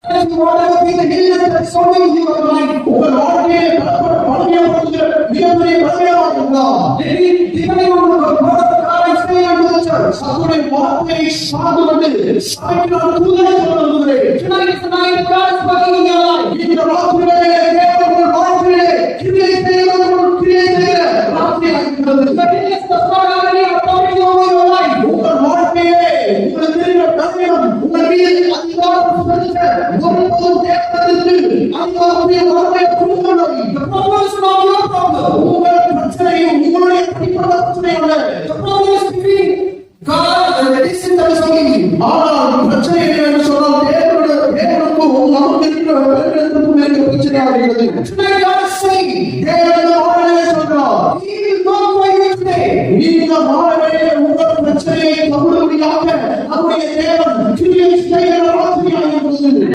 Whatever be the illness that is surrounding your life, உங்கள் வாழ்க்கையை பலவீனப்படுத்துகிற மிகப்பெரிய பலவீனமாக இருந்தால், depending on the word of God I say unto the church, அவருடைய வார்த்தையை சார்ந்து கொண்டு சபையினால் தூதனை சொல்லுகிறேன். Tonight is the night that God is working in your life. இந்த ராத்திரியிலே தேவன் உங்கள் வாழ்க்கையிலே கிரியை செய்கிறவர் கிரியை செய்கிற ராத்திரியாக இருக்கிறது. The illness does not have any authority over your life. உங்கள் வாழ்க்கையிலே உங்களுக்கு இருக்கிற பலவீனம் உங்கள் மீது அதிகாரம் செலுத்த ஒருபோதும் தேவனுக்கு அதிகாரத்தை வரவே கொடுக்கவில்லை. The problem is not your problem. உங்கள் பிரச்சனையும் உங்களுடைய தனிப்பட்ட பிரச்சனை அல்ல. The problem is between God and the distance that is between you. ஆனால் பிரச்சனை என்னவென்று சொன்னால் தேவனுக்கும் நமக்கு இருக்கிற வேறுபடுத்தும் பிரச்சனையாக இருக்கிறது. Tonight God is saying, தேவன் ஆண்டவரே சொல்கிறார், He will not fight you today. இந்த மாலையிலே உங்கள் பிரச்சனையை கபடுபடியாக நம்முடைய தேவன் கிரியை செய்கிறார்.